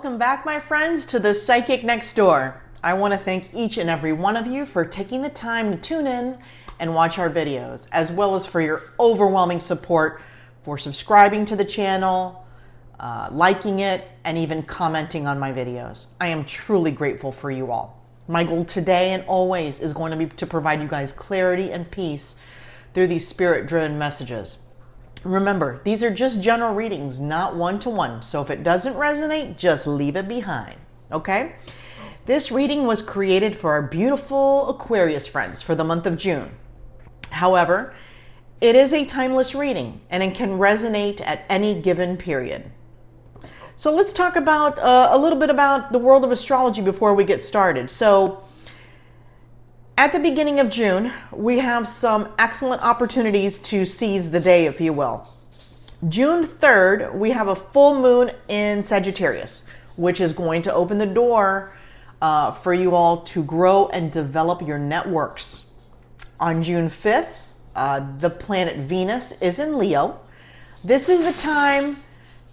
Welcome back, my friends, to the Psychic Next Door. I want to thank each and every one of you for taking the time to tune in and watch our videos, as well as for your overwhelming support for subscribing to the channel, liking it, and even commenting on my videos. I am truly grateful for you all. My goal today and always is going to be to provide you guys clarity and peace through these spirit-driven messages. Remember, these are just general readings, not one-to-one. So if it doesn't resonate, just leave it behind, okay? This reading was created for our beautiful Aquarius friends for the month of June. However, it is a timeless reading and it can resonate at any given period. So let's talk about a little bit about the world of astrology before we get started. So at the beginning of June, we have some excellent opportunities to seize the day, if you will. June 3rd, we have a full moon in Sagittarius, which is going to open the door for you all to grow and develop your networks. On June 5th, the planet Venus is in Leo. This is the time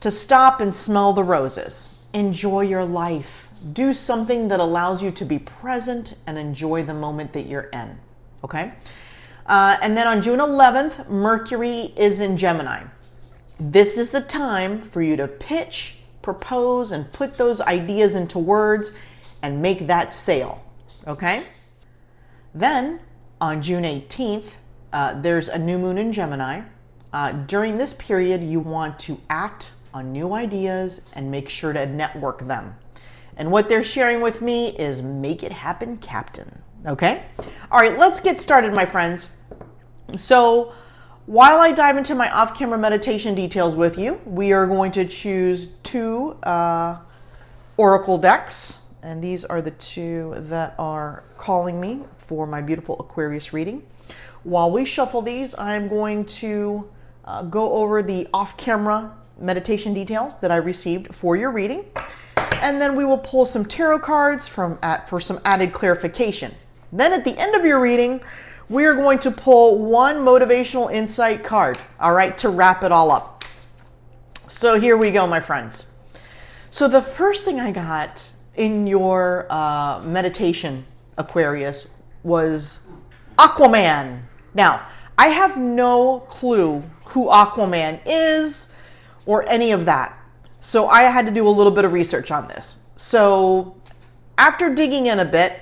to stop and smell the roses. Enjoy your life. Do something that allows you to be present and enjoy the moment that you're in, okay? And then on June 11th, Mercury is in Gemini. This is the time for you to pitch, propose, and put those ideas into words and make that sale, okay? Then on June 18th, there's a new moon in Gemini. During this period, you want to act on new ideas and make sure to network them. And what they're sharing with me is make it happen, Captain. Okay? All right, let's get started, my friends. So while I dive into my off-camera meditation details with you, we are going to choose two oracle decks. And these are the two that are calling me for my beautiful Aquarius reading. While we shuffle these, I'm going to go over the off-camera meditation details that I received for your reading. And then we will pull some tarot cards for some added clarification. Then at the end of your reading, we are going to pull one motivational insight card, all right, to wrap it all up. So here we go, my friends. So the first thing I got in your meditation, Aquarius, was Aquaman. Now, I have no clue who Aquaman is or any of that. So I had to do a little bit of research on this. So after digging in a bit,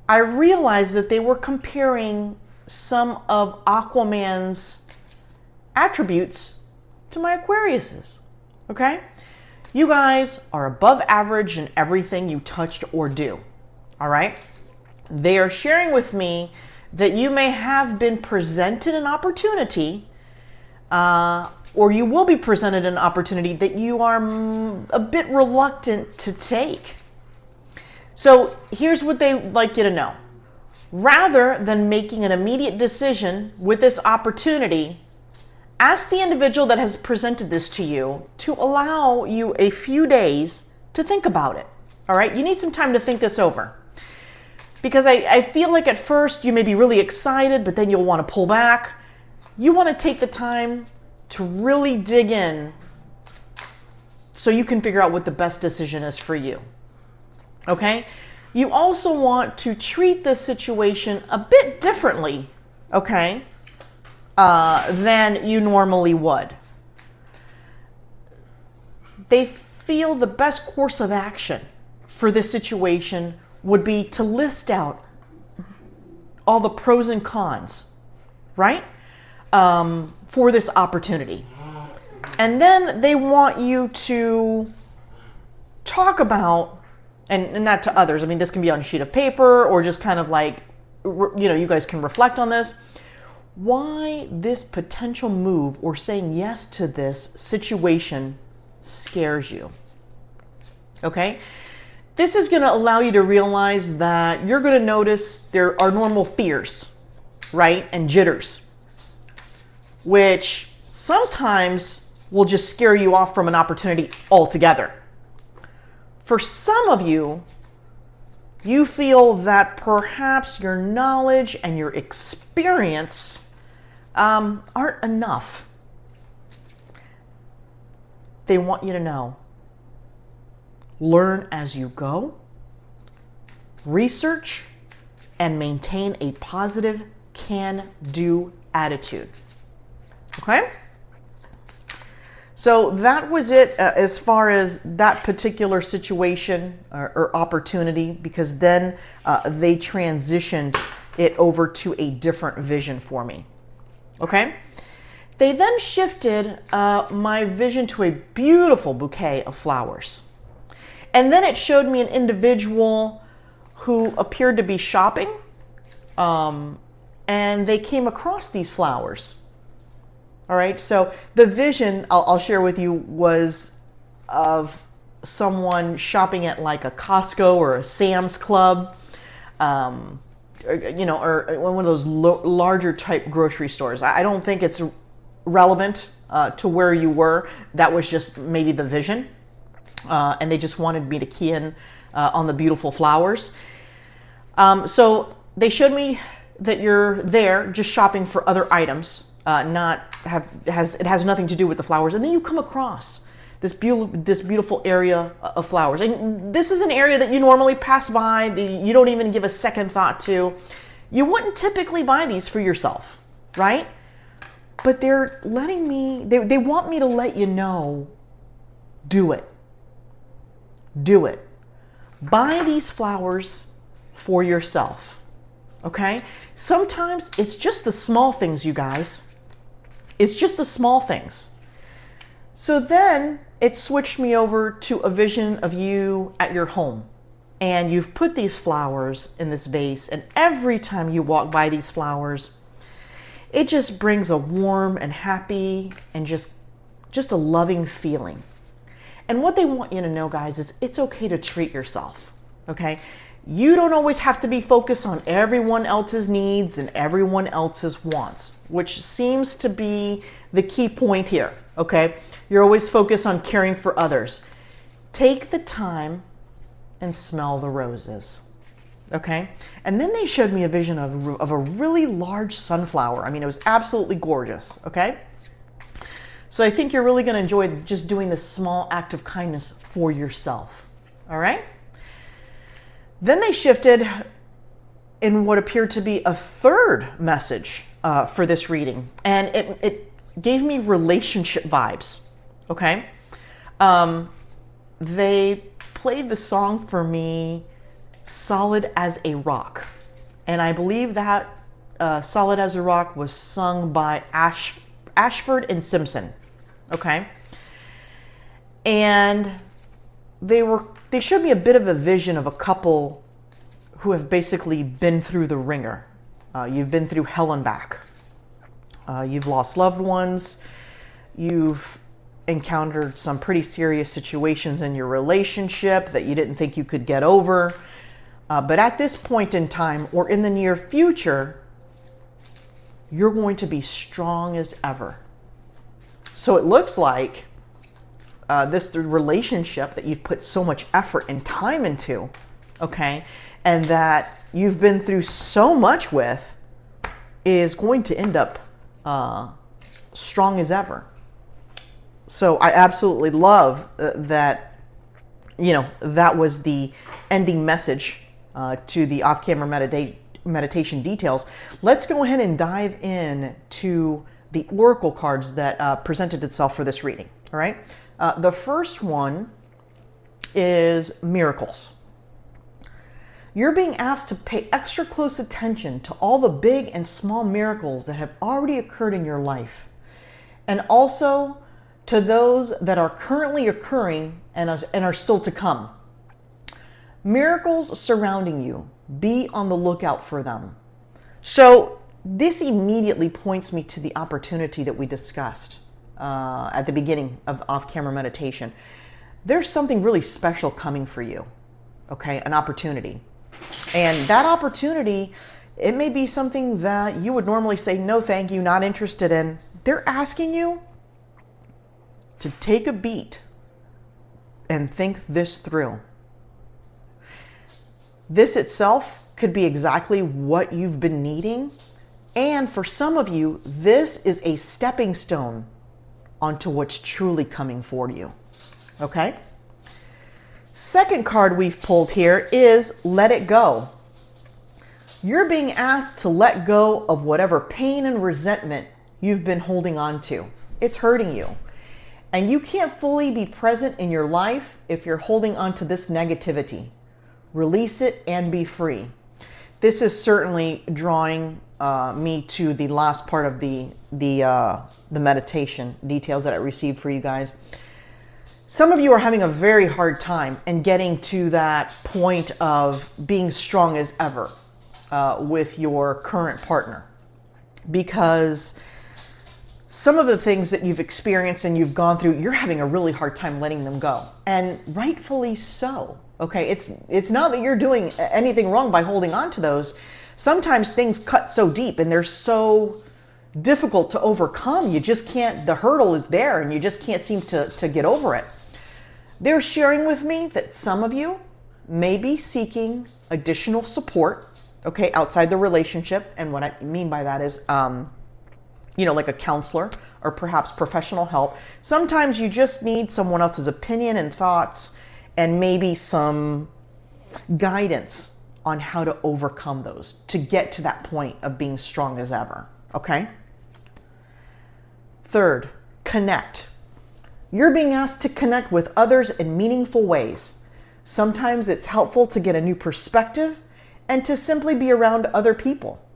I realized that they were comparing some of Aquaman's attributes to my Aquarius's, okay? You guys are above average in everything you touched or do, all right? They are sharing with me that you may have been presented an opportunity or you will be presented an opportunity that you are a bit reluctant to take. So here's what they like you to know. Rather than making an immediate decision with this opportunity, ask the individual that has presented this to you to allow you a few days to think about it. All right? You need some time to think this over. Because I feel like at first you may be really excited, but then you'll want to pull back. You want to take the time to really dig in so you can figure out what the best decision is for you, okay? You also want to treat this situation a bit differently, okay, than you normally would. They feel the best course of action for this situation would be to list out all the pros and cons, right? For this opportunity. And then they want you to talk about, and not to others, I mean, this can be on a sheet of paper or just kind of like, you know, you guys can reflect on this, why this potential move or saying yes to this situation scares you. Okay? This is going to allow you to realize that you're going to notice there are normal fears, right? And jitters, which sometimes will just scare you off from an opportunity altogether. For some of you, you feel that perhaps your knowledge and your experience aren't enough. They want you to know learn as you go, research, and maintain a positive can-do attitude. Okay? So that was it as far as that particular situation or opportunity, because then they transitioned it over to a different vision for me. Okay? They then shifted my vision to a beautiful bouquet of flowers. And then it showed me an individual who appeared to be shopping, and they came across these flowers. All right, so the vision I'll share with you was of someone shopping at like a Costco or a Sam's Club, or one of those larger type grocery stores. I don't think it's relevant to where you were. That was just maybe the vision, and they just wanted me to key in on the beautiful flowers. So they showed me that you're there just shopping for other items. It has nothing to do with the flowers, and then you come across this beautiful area of flowers, and this is an area that you normally pass by. You don't even give a second thought to. You wouldn't typically buy these for yourself, right? But they're letting me. They want me to let you know. Do it. Do it. Buy these flowers for yourself. Okay? Sometimes it's just the small things, you guys. It's just the small things. So then it switched me over to a vision of you at your home. And you've put these flowers in this vase, and every time you walk by these flowers, it just brings a warm and happy and just a loving feeling. And what they want you to know, guys, is it's okay to treat yourself. Okay? You don't always have to be focused on everyone else's needs and everyone else's wants, which seems to be the key point here, okay? You're always focused on caring for others. Take the time and smell the roses, okay? And then they showed me a vision of a really large sunflower. I mean, it was absolutely gorgeous, okay? So I think you're really going to enjoy just doing this small act of kindness for yourself, all right? Then they shifted in what appeared to be a third message for this reading. And it gave me relationship vibes, okay? They played the song for me, Solid as a Rock. And I believe that Solid as a Rock was sung by Ashford and Simpson, okay? And they showed me a bit of a vision of a couple who have basically been through the ringer. You've been through hell and back. You've lost loved ones. You've encountered some pretty serious situations in your relationship that you didn't think you could get over. But at this point in time, or in the near future, you're going to be strong as ever. So it looks like this relationship that you've put so much effort and time into, okay, and that you've been through so much with, is going to end up strong as ever. So I absolutely love that, that was the ending message to the off-camera meditation details. Let's go ahead and dive in to the oracle cards that presented itself for this reading, all right? The first one is miracles. You're being asked to pay extra close attention to all the big and small miracles that have already occurred in your life, and also to those that are currently occurring and are still to come. Miracles surrounding you. Be on the lookout for them. So this immediately points me to the opportunity that we discussed at the beginning of off-camera meditation. There's something really special coming for you, okay? An opportunity. And that opportunity, it may be something that you would normally say, no, thank you, not interested in. They're asking you to take a beat and think this through. This itself could be exactly what you've been needing. And for some of you, this is a stepping stone onto what's truly coming for you. Okay? Second card we've pulled here is let it go. You're being asked to let go of whatever pain and resentment you've been holding on to. It's hurting you. And you can't fully be present in your life if you're holding on to this negativity. Release it and be free. This is certainly drawing me to the last part of the meditation details that I received for you guys. Some of you are having a very hard time in getting to that point of being strong as ever with your current partner, because some of the things that you've experienced and you've gone through, you're having a really hard time letting them go, and rightfully so. Okay, it's not that you're doing anything wrong by holding on to those. Sometimes things cut so deep and they're so difficult to overcome. You just can't, the hurdle is there and you just can't seem to get over it. They're sharing with me that some of you may be seeking additional support, okay, outside the relationship. And what I mean by that is, like a counselor or perhaps professional help. Sometimes you just need someone else's opinion and thoughts and maybe some guidance on how to overcome those to get to that point of being strong as ever, okay? Third, connect. You're being asked to connect with others in meaningful ways. Sometimes it's helpful to get a new perspective and to simply be around other people.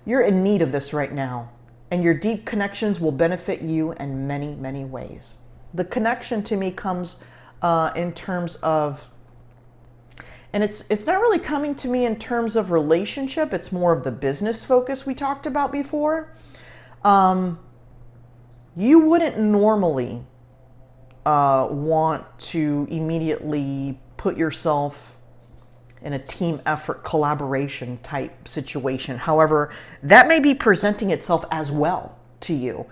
You're in need of this right now, and your deep connections will benefit you in many, many ways. The connection to me comes in terms of, and it's not really coming to me in terms of relationship, it's more of the business focus we talked about before. You wouldn't normally want to immediately put yourself in a team effort collaboration type situation. However, that may be presenting itself as well to you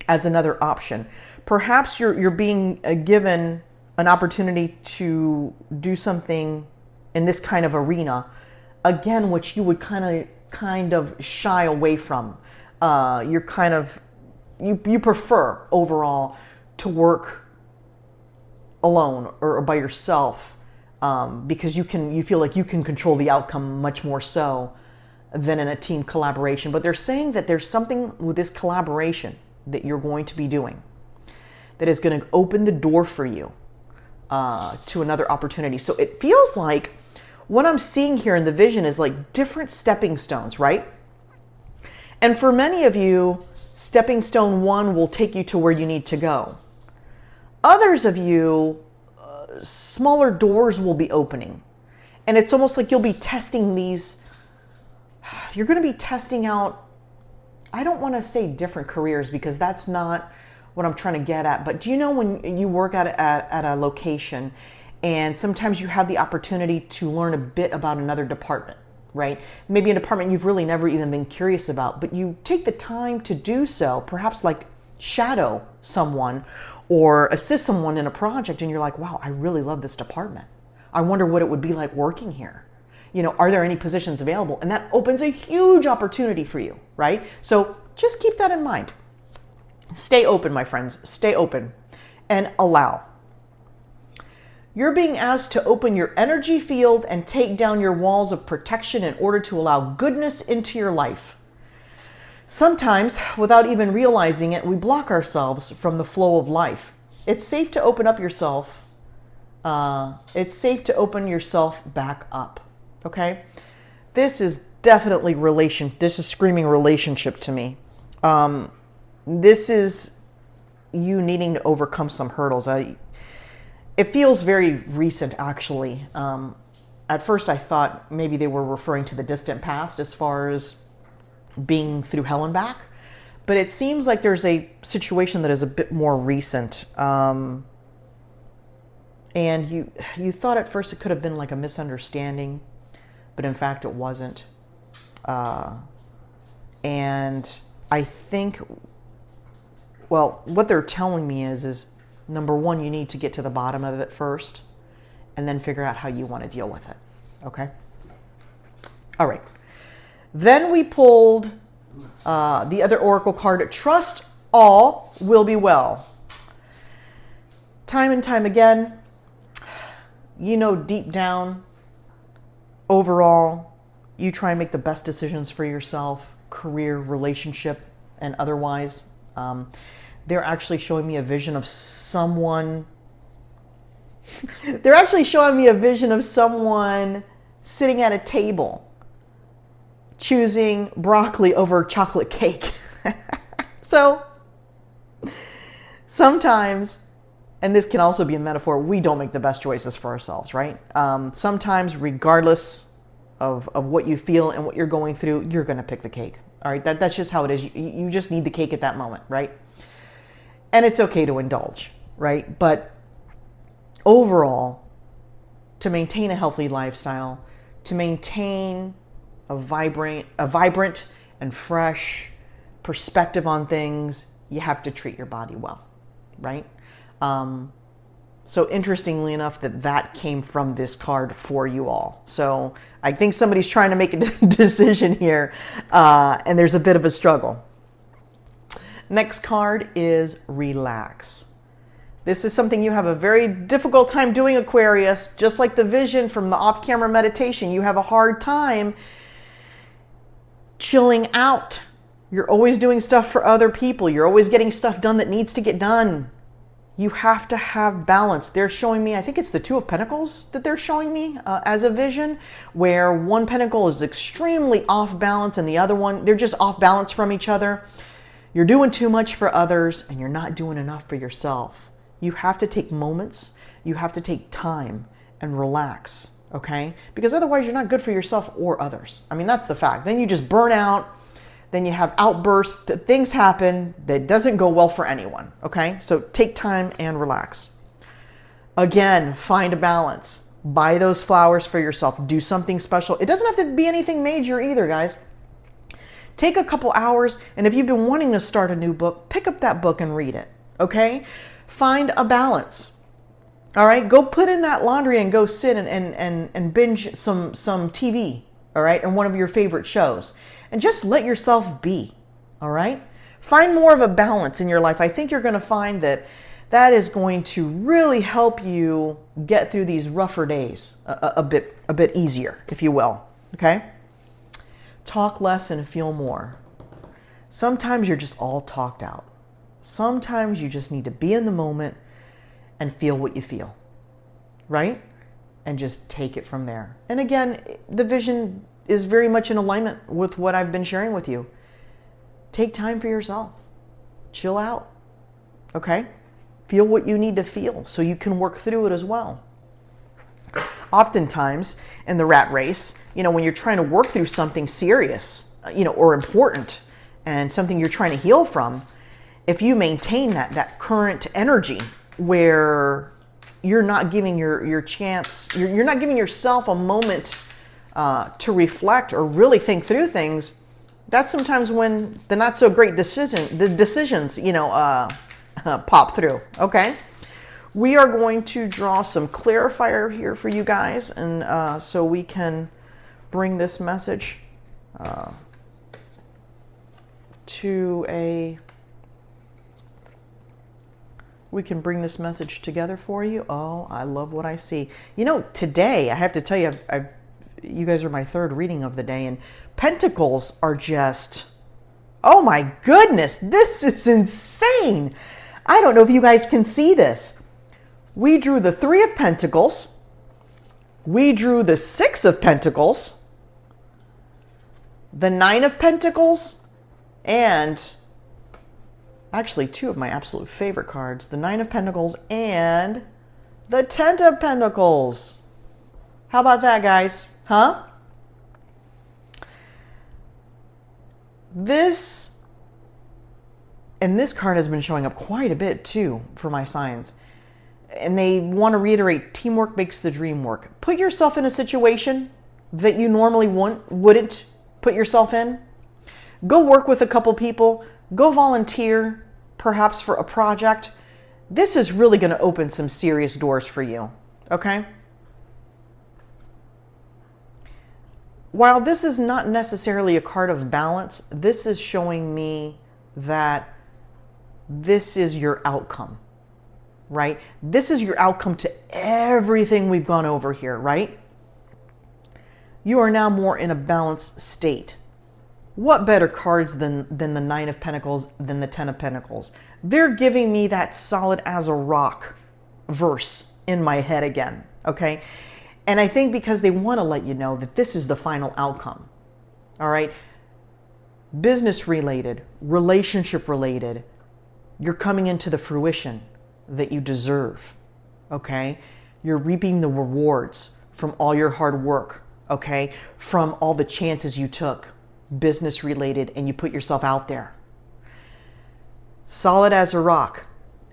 as another option. Perhaps you're being given an opportunity to do something in this kind of arena, again, which you would kind of shy away from. You prefer overall to work alone or by yourself, because you feel like you can control the outcome much more so than in a team collaboration. But they're saying that there's something with this collaboration that you're going to be doing that is going to open the door for you to another opportunity. So it feels like what I'm seeing here in the vision is like different stepping stones, right? And for many of you, stepping stone 1 will take you to where you need to go. Others of you, smaller doors will be opening. And it's almost like you'll be testing these. You're going to be testing out, I don't want to say different careers because that's not what I'm trying to get at. But do you know when you work at a location and sometimes you have the opportunity to learn a bit about another department, right? Maybe a department you've really never even been curious about, but you take the time to do so, perhaps like shadow someone or assist someone in a project, and you're like, wow, I really love this department. I wonder what it would be like working here. Are there any positions available? And that opens a huge opportunity for you, right? So just keep that in mind. Stay open, my friends. Stay open and allow. You're being asked to open your energy field and take down your walls of protection in order to allow goodness into your life. Sometimes, without even realizing it, we block ourselves from the flow of life. It's safe to open up yourself. It's safe to open yourself back up. Okay? This is definitely this is screaming relationship to me. This is you needing to overcome some hurdles. It feels very recent, actually. At first, I thought maybe they were referring to the distant past as far as being through hell and back. But it seems like there's a situation that is a bit more recent. And you thought at first it could have been like a misunderstanding, but in fact it wasn't. And I think, well, what they're telling me is number 1, you need to get to the bottom of it first and then figure out how you want to deal with it. Okay? All right. Then we pulled the other oracle card, Trust All Will Be Well. Time and time again, you know, deep down, overall, you try and make the best decisions for yourself, career, relationship, and otherwise. They're actually showing me a vision of someone. They're actually showing me a vision of someone sitting at a table, choosing broccoli over chocolate cake. So sometimes, and this can also be a metaphor, we don't make the best choices for ourselves, right? Sometimes, regardless of what you feel and what you're going through, you're going to pick the cake. All right, that's just how it is. You just need the cake at that moment, right? And it's okay to indulge, right? But overall, to maintain a healthy lifestyle, to maintain a vibrant and fresh perspective on things, you have to treat your body well, right? So interestingly enough, that came from this card for you all. So I think somebody's trying to make a decision here, and there's a bit of a struggle. Next card is relax. This is something you have a very difficult time doing, Aquarius. Just like the vision from the off-camera meditation, you have a hard time chilling out. You're always doing stuff for other people. You're always getting stuff done that needs to get done. You have to have balance. They're showing me, I think it's the Two of Pentacles that they're showing me as a vision, where one pentacle is extremely off balance and the other one, they're just off balance from each other. You're doing too much for others and you're not doing enough for yourself. You have to take moments, you have to take time and relax, okay? Because otherwise you're not good for yourself or others. I mean, that's the fact. Then you just burn out, then you have outbursts, things happen that doesn't go well for anyone, okay? So take time and relax. Again, find a balance. Buy those flowers for yourself. Do something special. It doesn't have to be anything major either, guys. Take a couple hours, and if you've been wanting to start a new book, pick up that book and read it, okay? Find a balance. All right, go put in that laundry and go sit and binge some TV, all right, and one of your favorite shows. And just let yourself be, all right? Find more of a balance in your life. I think you're going to find that is going to really help you get through these rougher days a bit easier, if you will, okay? Talk less and feel more. Sometimes you're just all talked out. Sometimes you just need to be in the moment and feel what you feel, right? And just take it from there. And again, the vision is very much in alignment with what I've been sharing with you. Take time for yourself. Chill out, okay? Feel what you need to feel so you can work through it as well. Oftentimes in the rat race, when you're trying to work through something serious, or important, and something you're trying to heal from, if you maintain that current energy where you're not giving your chance, you're not giving yourself a moment to reflect or really think through things, that's sometimes when the not so great decisions, pop through. Okay. We are going to draw some clarifier here for you guys, and so we can bring this message we can bring this message together for you. Oh, I love what I see. Today, I have to tell you, you guys are my third reading of the day, and Pentacles are just, oh my goodness, this is insane. I don't know if you guys can see this. We drew the Three of Pentacles. We drew the Six of Pentacles, the Nine of Pentacles, and actually two of my absolute favorite cards, the Nine of Pentacles and the Ten of Pentacles. How about that, guys? Huh? This card has been showing up quite a bit too for my signs. And they want to reiterate, teamwork makes the dream work. Put yourself in a situation that you normally wouldn't put yourself in. Go work with a couple people. Go volunteer, perhaps for a project. This is really going to open some serious doors for you, okay? While this is not necessarily a card of balance, this is showing me that this is your outcome. right? This is your outcome to everything we've gone over here, right? You are now more in a balanced state. What better cards than the Nine of Pentacles, than the Ten of Pentacles? They're giving me that solid as a rock verse in my head again, okay? And I think because they want to let you know that this is the final outcome, all right? Business related, relationship related, you're coming into the fruition that you deserve, okay? You're reaping the rewards from all your hard work, okay? From all the chances you took, business related, and you put yourself out there. Solid as a rock.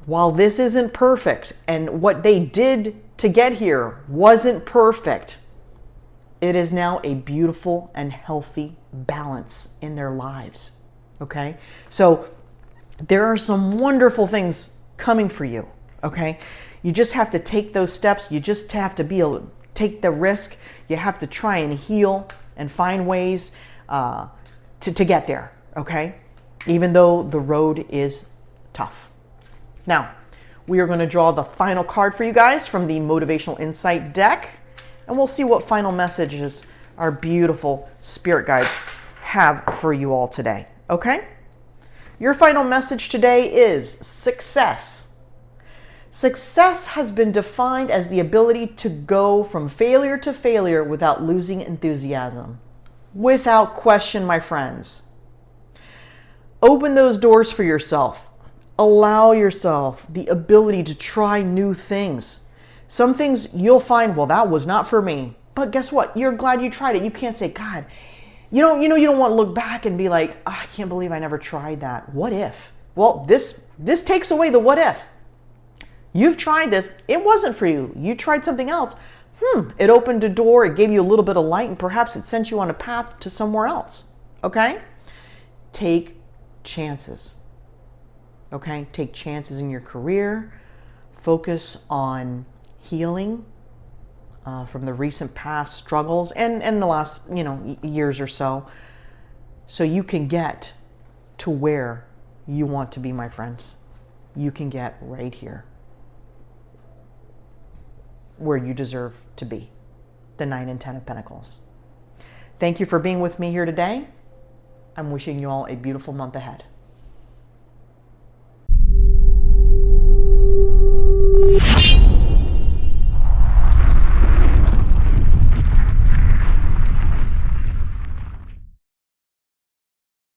While this isn't perfect, and what they did to get here wasn't perfect, it is now a beautiful and healthy balance in their lives, okay? So there are some wonderful things coming for you, okay? You just have to take those steps. You just have to take the risk. You have to try and heal and find ways to get there, okay? Even though the road is tough. Now, we are going to draw the final card for you guys from the Motivational Insight deck, and we'll see what final messages our beautiful spirit guides have for you all today, okay? Your final message today is success. Success has been defined as the ability to go from failure to failure without losing enthusiasm. Without question, my friends. Open those doors for yourself. Allow yourself the ability to try new things. Some things you'll find, well, that was not for me. But guess what? You're glad you tried it. You can't say, God, you don't want to look back and be like, oh, I can't believe I never tried that. What if? Well, this takes away the what if. You've tried this. It wasn't for you. You tried something else. It opened a door. It gave you a little bit of light, and perhaps it sent you on a path to somewhere else. Okay? Take chances. Okay? Take chances in your career. Focus on healing from the recent past struggles and the last, years or so you can get to where you want to be, my friends. You can get right here, where you deserve to be, the 9 and 10 of Pentacles. Thank you for being with me here today. I'm wishing you all a beautiful month ahead.